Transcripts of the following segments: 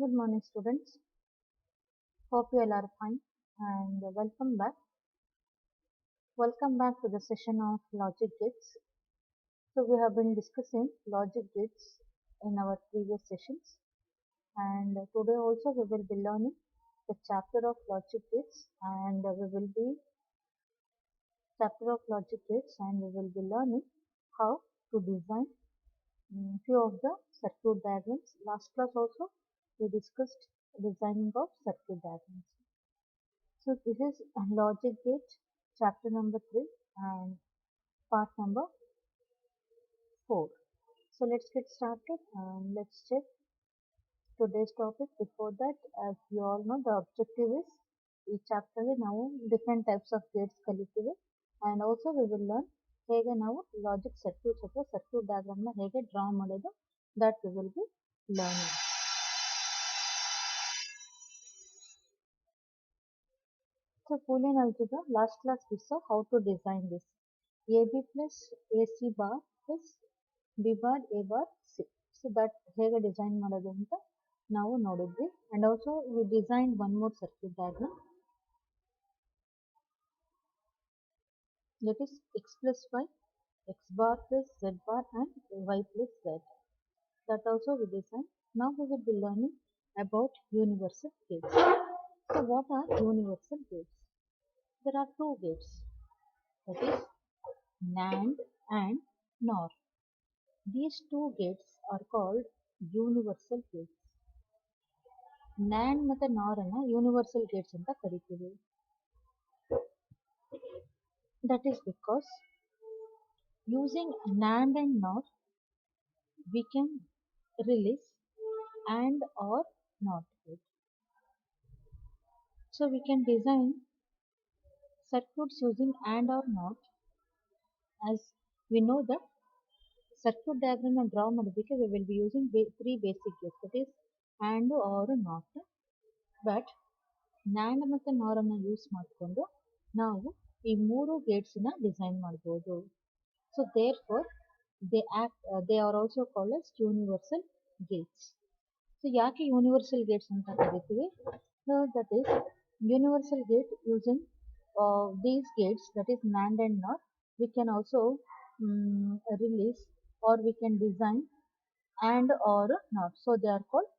Good morning, students. Hope you all are fine and welcome back. Welcome back to the session of logic gates. So, we have been discussing logic gates in our previous sessions, and today also we will be learning the chapter of logic gates, and we will be learning how to design few of the circuit diagrams. Last class also we discussed designing of circuit diagrams. So this is logic gate chapter number 3 and part number 4. So let's get started and let's check today's topic. Before that, as you all know, the objective is ಈ chapter ನಾವು different types of gates ಕಲಿತೀವಿ and also we will learn ಹೇಗೆ ನಾವು logic circuits ಅಥವಾ circuit diagram ನ ಹೇಗೆ draw ಮಾಡೋದು that we will be learning. So Boolean algebra, last class we saw how to design this. AB plus AC bar plus B bar A bar C. So that ಹೇಗೆ design ಮಾಡೋದು ಅಂತ ನಾವು ನೋಡಿದ್ವಿ and also we designed one more circuit diagram, that is x plus y, x bar plus z bar and y plus z. That also we designed. Now we will be learning about universal gates. So what are universal gates? There are two gates, that is NAND and NOR. These two gates are called universal gates. NAND ಮತ್ತು NOR ಅನ್ನು universal gates ಅಂತ ಕರಿತೀವಿ. That is because using NAND and NOR we can release AND or NOT gate. So we can design circuits using AND or NOT, as we know that circuit diagram and draw ಮಾಡೋದಕ್ಕೆ we will be using three basic gates, that is AND or NOT. But NAND ಮತ್ತು NOR ಅನ್ನು use ಮಾಡಿಕೊಂಡು ನಾವು ಈ ಮೂರು ಗೇಟ್ಸ್ನ design ಮಾಡ್ಬೋದು. So therefore they are also called as universal gates. So ಯಾಕೆ universal gates ಅಂತ ಕರಿತೀವಿ? So that is universal gate using these gates, that is NAND and NOR, we can also release or we can design AND or NOT. So they are called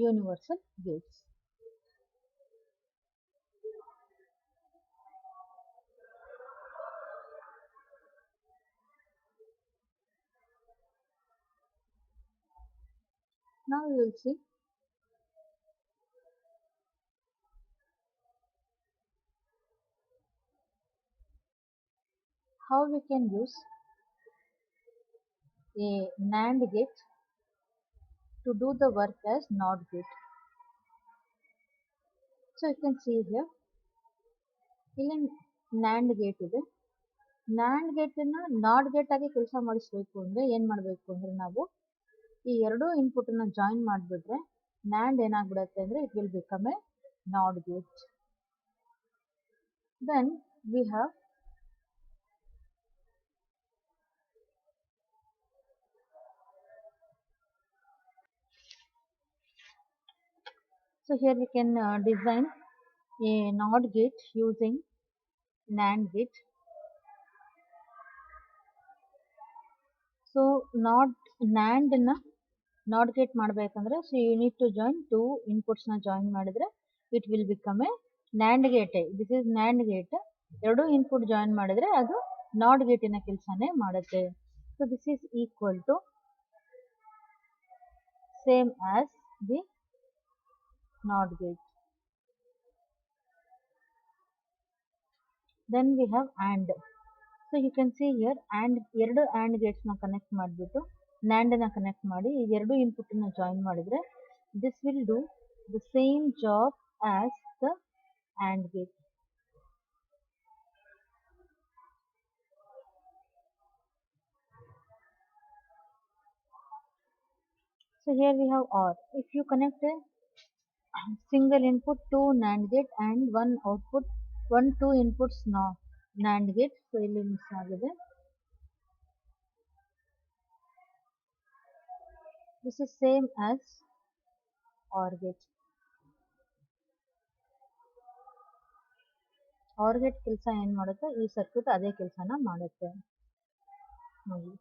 universal gates. Now we will see how we can use a NAND gate to do the work as NOT gate. So you can see here, ಇಲ್ಲಿ NAND gate ಇದೆ. NAND gate ಅನ್ನ NOT gate ಆಗಿ ಕೆಲಸ ಮಾಡಿಸಬೇಕು ಅಂದ್ರೆ ಏನು ಮಾಡಬೇಕು ಅಂದ್ರೆ ನಾವು ಈ ಎರಡು ಇನ್ಪುಟ್ ಅನ್ನ ಜಾಯಿನ್ ಮಾಡಿಬಿಟ್ರೆ NAND ಏನಾಗ್ಬಿಡುತ್ತೆ ಅಂದ್ರೆ it will become a NOT gate. Then we have so here we can design a NOT gate using NAND gate. So NAND ನ NOT gate ಮಾಡಬೇಕಂದ್ರೆ so you need to join two inputs ನ join ಮಾಡಿದ್ರೆ it will become a NAND gate. This is NAND gate. ಎರಡು input join ಮಾಡಿದ್ರೆ ಅದು NOT gate ನ ಕೆಲಸನೇ ಮಾಡುತ್ತೆ. So this is equal to same as the NOT gate. Then we have AND. So you can see here AND ಎರಡು AND gates ನ connect ಮಾಡಿಬಿಟ್ಟು NAND ನ ಕನೆಕ್ಟ್ ಮಾಡಿ ಈ ಎರಡು ಇನ್ಪುಟ್ ನ ಜಾಯಿನ್ ಮಾಡಿದ್ರೆ this will do the same job as the AND gate. So here we have OR. If you connect a single input to NAND gate and two inputs NAND gate, so ಇಲ್ಲಿ miss ಆಗಿದೆ. This is same as R gate ಕೆಲಸ ಏನು ಮಾಡುತ್ತೆ, ಈ circuit ಅದೇ ಕೆಲಸನ ಮಾಡುತ್ತೆ ನೋಡಿ.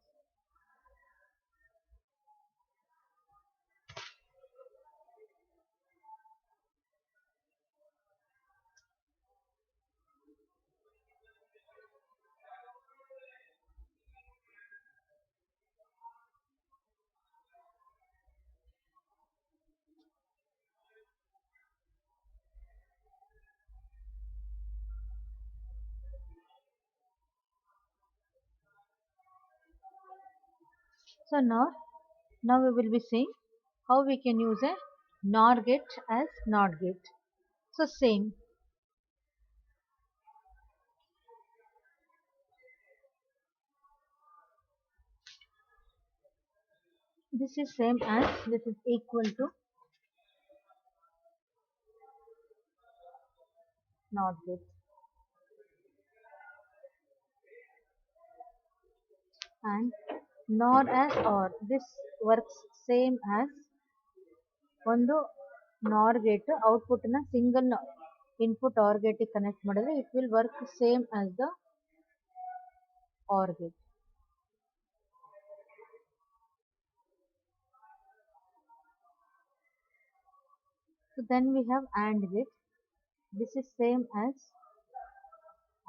So now we will be seeing how we can use a NOR gate as NOT gate. So same. This is same as, this is equal to NOT gate. And NOR as OR. This works same as ಒಂದು NOR gate output na single input OR gate connect ಮಾಡಿದ್ರೆ it will work same as the OR gate. So then we have AND gate. This is same as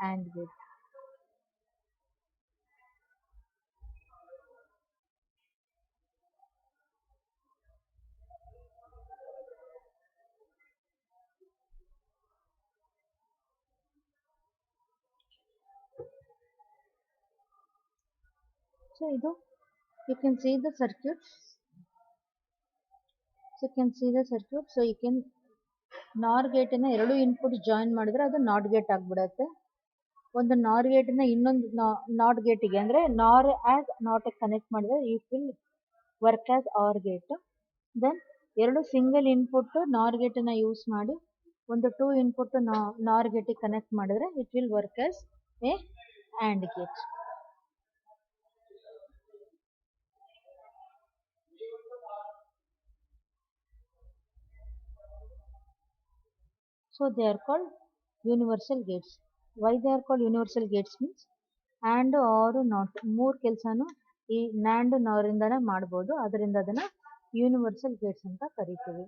AND gate. So you can see the circuit. So you can see the circuit. So you can NOR gate ನ ಎರಡು input join ಮಾಡಿದ್ರೆ ಅದು not gate ಆಗಿಬಿಡುತ್ತೆ. ಒಂದು ನಾರ್ gate ನ ಇನ್ನೊಂದು not ಗೇಟಿಗೆ ಅಂದ್ರೆ ನಾರ್ ಆಸ್ ನಾಟ್ ಕನೆಕ್ಟ್ ಮಾಡಿದ್ರೆ it will work as or gate. Then ಎರಡು ಸಿಂಗಲ್ ಇನ್ಪುಟ್ ನಾರ್ ಗೇಟ್ ನ ಯೂಸ್ ಮಾಡಿ ಒಂದು 2 ಇನ್ಪುಟ್ ನಾರ್ ಗೇಟಿಗೆ ಕನೆಕ್ಟ್ ಮಾಡಿದ್ರೆ it will work as a and gate. So they are called universal gates. Why they are called universal gates means and or not ಮೂರು ಕೆಲಸನೂ ಈ NAND NOR ಇಂದಾನೆ ಮಾಡಬಹುದು. ಅದರಿಂದ ಅದನ್ನ ಯೂನಿವರ್ಸಲ್ ಗೇಟ್ಸ್ ಅಂತ ಕರಿತೀವಿ.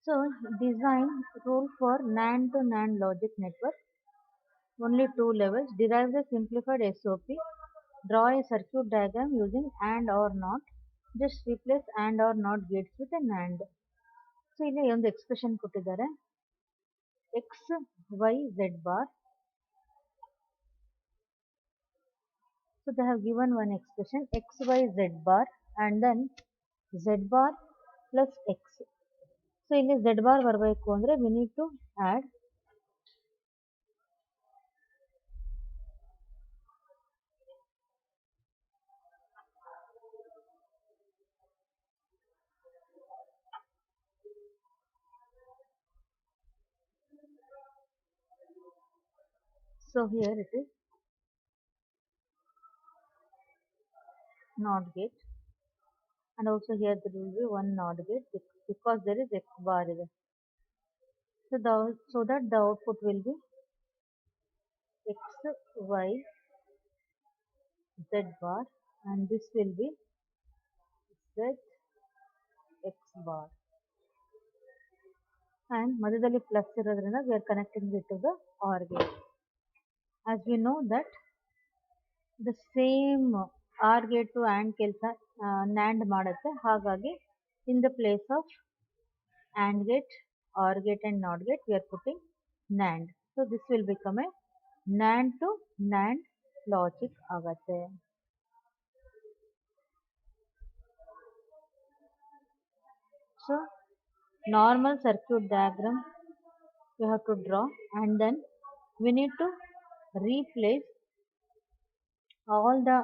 So design rule for NAND to NAND logic network. Only 2 levels. Derive the simplified SOP. Draw a circuit diagram using AND or NOT. Just replace AND or NOT gates with a NAND. So ಇಲ್ಲಿ ಒಂದು expression ಕೊಟ್ಟಿದ್ದಾರೆ, x y z bar. So they have given one expression x y z bar and then z bar plus x. So ಇಲ್ಲಿ z bar ಬರಬೇಕು ಅಂದ್ರೆ we need to add so here it is NOT gate and also here there will be one NOT gate because there is x bar ಇದೆ. So that the output will be x y z bar and this will be z x bar and ಮಧ್ಯದಲ್ಲಿ plus ಇರೋದ್ರಿಂದ we are connecting it to the OR gate. As we know that the same OR gate to AND ಕೆಲಸ NAND ಮಾಡುತ್ತೆ, ಹಾಗಾಗಿ in the place of AND gate, OR gate and NOT gate we are putting NAND. So this will become a NAND to NAND logic ಆಗುತ್ತೆ. So normal circuit diagram we have to draw and then we need to replace all the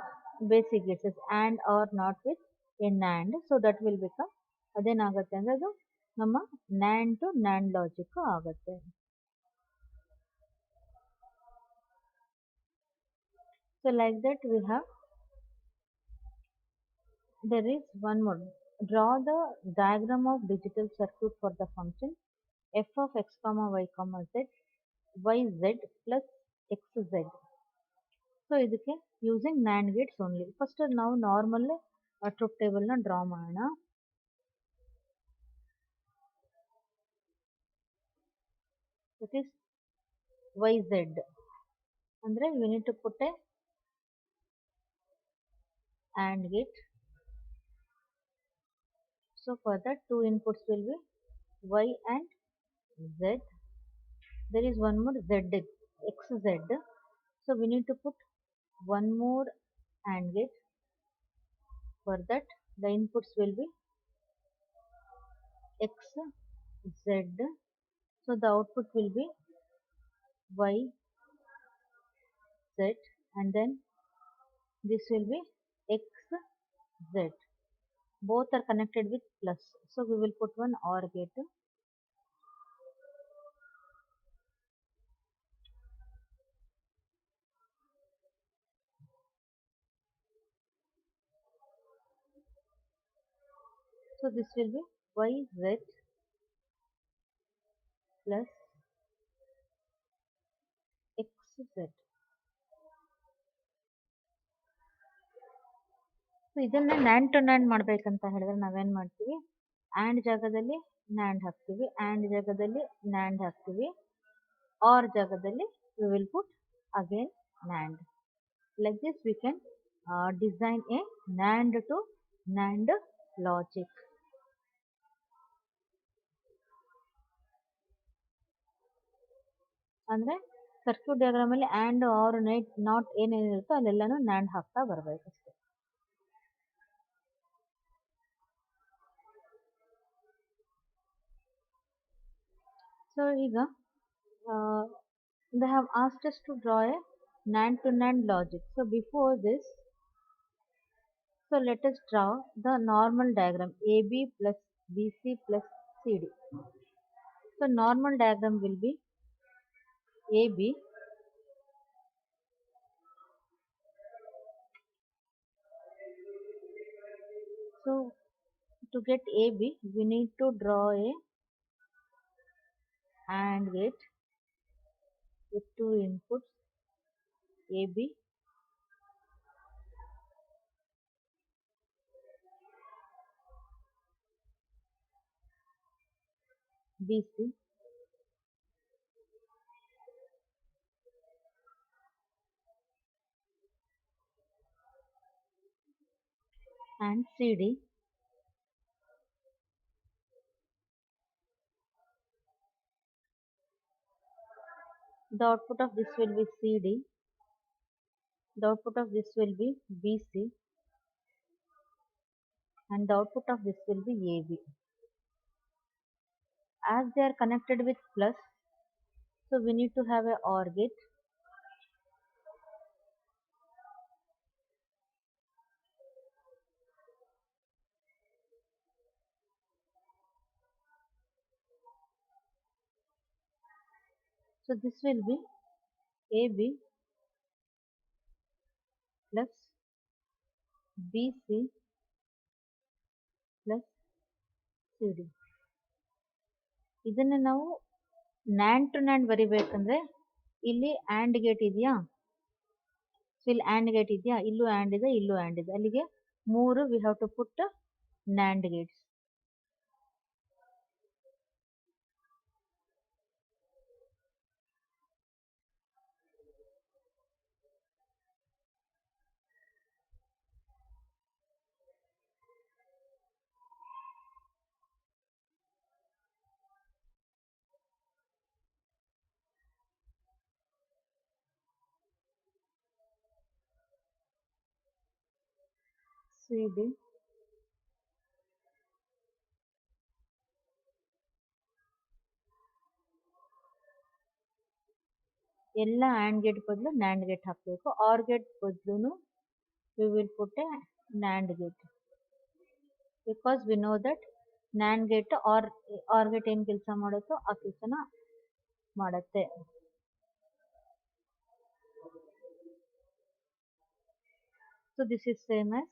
basic gates AND or NOT with a NAND. So that will become ಅದೇನಾಗುತ್ತೆ ಅಂದರೆ ಅದು ನಮ್ಮ NAND to NAND logic ಆಗುತ್ತೆ. So So like that we have, there is one more. Draw the diagram of digital circuit for the function f of x comma y comma z y z plus x z. So ಇದಕ್ಕೆ using NAND gates only. First ನಾವು normal truth table ನ draw ಮಾಡೋಣ. That is yz. ಅಂದ್ರೆ we need to put a AND gate. So for that two inputs will be y and z. There is one more z, xz. So we need to put one more AND gate. For that the inputs will be x, z. So the output will be y, z, and then this will be x, z. Both are connected with plus. So we will put one OR gate. So this will be yz plus xz. So ಇದನ್ನ NAND to NAND ಮಾಡ್ಬೇಕಂತ ಹೇಳಿದ್ರೆ ನಾವೇನ್ ಮಾಡ್ತೀವಿ, and ಜಾಗದಲ್ಲಿ NAND ಹಾಕ್ತೀವಿ, and ಜಾಗದಲ್ಲಿ NAND ಹಾಕ್ತೀವಿ, or ಜಾಗದಲ್ಲಿ we will put again nand. Like this we can design a nand to nand logic. ಅಂದ್ರೆ ಸರ್ಕ್ಯೂಟ್ ಡಯಾಗ್ರಾಮ್ ಅಲ್ಲಿ ಆ್ಯಂಡ್ ಆರ್ ನಾಟ್ ಏನೇನಿರುತ್ತೋ ಅಲ್ಲೆಲ್ಲಾನು ನ್ಯಾಂಡ್ ಹಾಕ್ತಾ ಬರ್ಬೇಕಷ್ಟೆ. So ಈಗ they have asked us to draw a NAND to NAND logic. So before this, so let us draw the normal diagram AB plus BC plus CD. So normal diagram will be AB. So to get AB, we need to draw a AND gate with two inputs AB, BC, and CD. The output of this will be CD. The output of this will be BC. And the output of this will be AB. As they are connected with plus, so we need to have a OR gate. So this will be AB plus BC plus CD. ಇದನ್ನ ನಾವು NAND to nand ಬರಿಬೇಕಂದ್ರೆ ಇಲ್ಲಿ and gate ಇದೆಯಾ, so ಇಲ್ಲಿ and gate ಇದೆಯಾ, ಇಲ್ಲೂ and ಇದೆ, ಇಲ್ಲೂ ಆ್ಯಂಡ್ ಇದೆ, ಅಲ್ಲಿಗೆ ಮೂರು we have to put nand gates. CD ಎಲ್ಲ ಆ್ಯಂಡ್ ಗೇಟ್ ಬದಲು ನ್ಯಾಂಡ್ ಗೇಟ್ ಹಾಕಬೇಕು. ಆರ್ ಗೇಟ್ ಬದಲು we will put a nand gate, because we know that nand gate or gate ಏನು ಕೆಲಸ ಮಾಡುತ್ತೋ ಆ ಕೆಲಸನ ಮಾಡುತ್ತೆ. So this is same as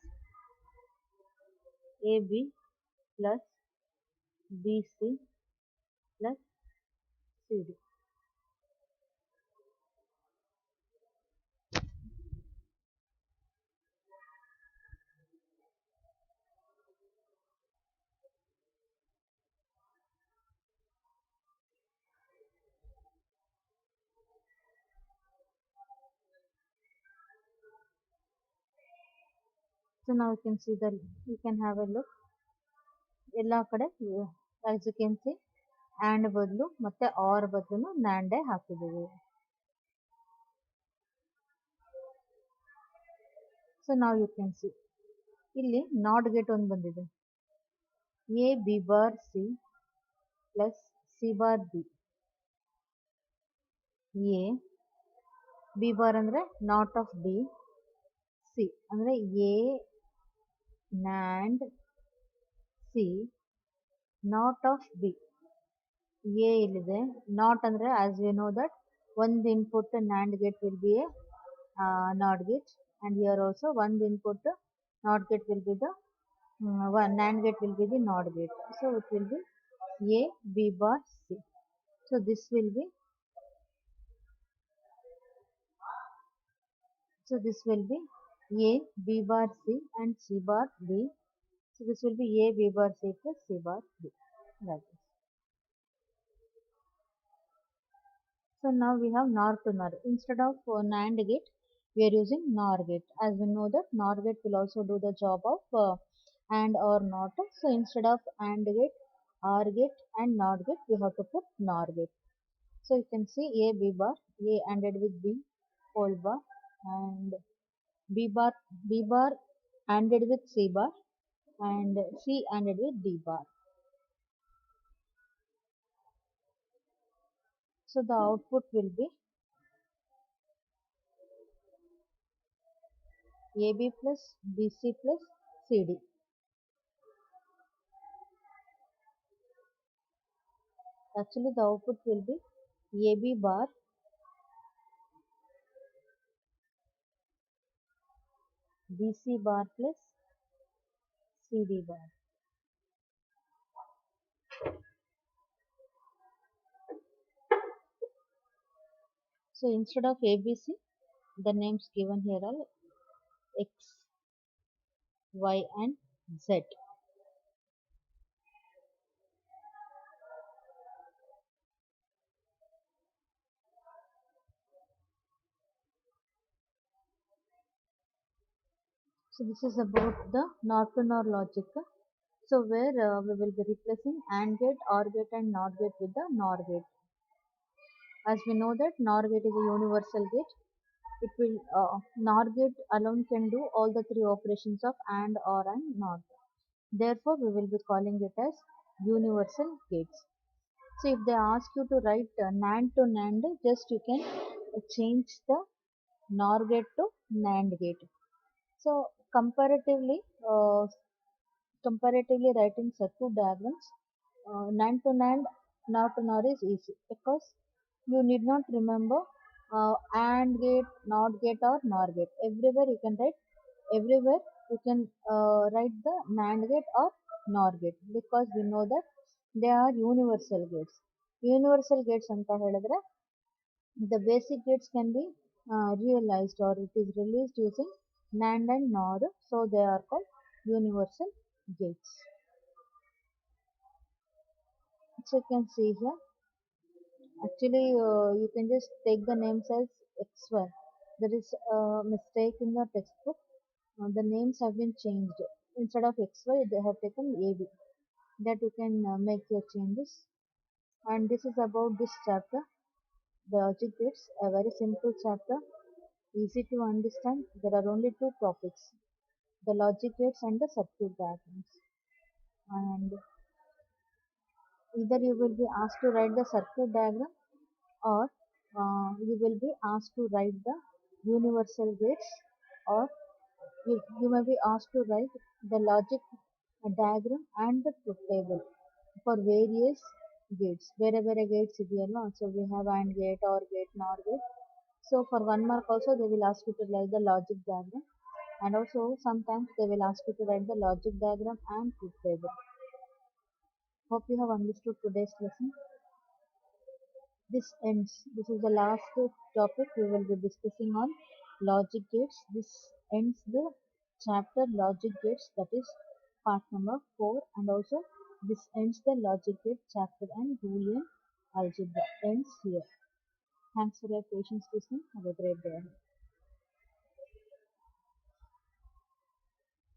AB plus BC plus CD. So now you can see the, you can have a look. ಎಲ್ಲ ಕಡೆ as you can see and ಬದಲು ಮತ್ತೆ or ಬದಲು NAND ಹಾಕಿದ್ದೀವಿ. So now you can see ಇಲ್ಲಿ not gate ಒಂದು ಬಂದಿದೆ. A B bar C plus C bar B. A B bar ಅಂದ್ರೆ ನಾಟ್ ಆಫ್ B, C ಅಂದ್ರೆ A NAND C not of B. A ಇಲ್ಲಿದೆ, not ಅಂದ್ರೆ as we know that one input NAND gate will be a NOT gate, and here also one input NOT gate will be the one NAND gate will be the NOT gate. So it will be A B bar C. So this will be, so this will be A B bar C and C bar B. So this will be A B bar C plus C bar B. Like this. So now we have NOR to NOR. Instead of NAND gate, we are using NOR gate. As we know that NOR gate will also do the job of AND or NOT. So instead of AND gate, OR gate and NOT gate, we have to put NOR gate. So you can see A B bar, A ANDed with B whole bar, and B bar ANDed with C bar, and C ANDed with D bar. So the output will be AB plus BC plus CD. Actually the output will be AB bar BC bar plus CD bar. So instead of ABC, the names given here are X, Y and Z. So this is about the NOR to NOR logic. So where we will be replacing AND gate, OR gate and NOT gate with the NOR gate. As we know that NOR gate is a universal gate. It will NOR gate alone can do all the three operations of AND, OR and NOT. Therefore, we will be calling it as universal gates. So if they ask you to write NAND to NAND, just you can change the NOR gate to NAND gate. So comparatively writing circuit diagrams, NAND to NAND, NOR to NOR is easy because you need not remember AND gate, NOT gate or NOR gate. Everywhere you can write, everywhere you can write the NAND gate or NOR gate because we know that they are universal gates. Universal gates anta ಹೇಳಿದ್ರೆ the basic gates can be realized or it is released using NAND and NOR, so they are called universal gates. So you can see here, actually you can just take the names as XY. There is a mistake in the textbook. The names have been changed. Instead of XY, they have taken AB. That you can make your changes. And this is about this chapter, the logic gates, a very simple chapter, easy to understand. There are only two topics, the logic gates and the circuit diagrams. And either you will be asked to write the circuit diagram or you will be asked to write the universal gates, or you may be asked to write the logic diagram and the truth table for various gates. Wherever a gates ಇದೆಯಲ್ಲ, so we have AND gate, OR gate, NOR gate. So for 1 mark also they will ask you to write the logic diagram. And also sometimes they will ask you to write the logic diagram and truth table. Hope you have understood today's lesson. This is the last topic we will be discussing on logic gates. This ends the chapter logic gates, that is part number 4, and also this ends the logic gate chapter, and Boolean algebra ends here. Thanks for your patience listening. Have a great day.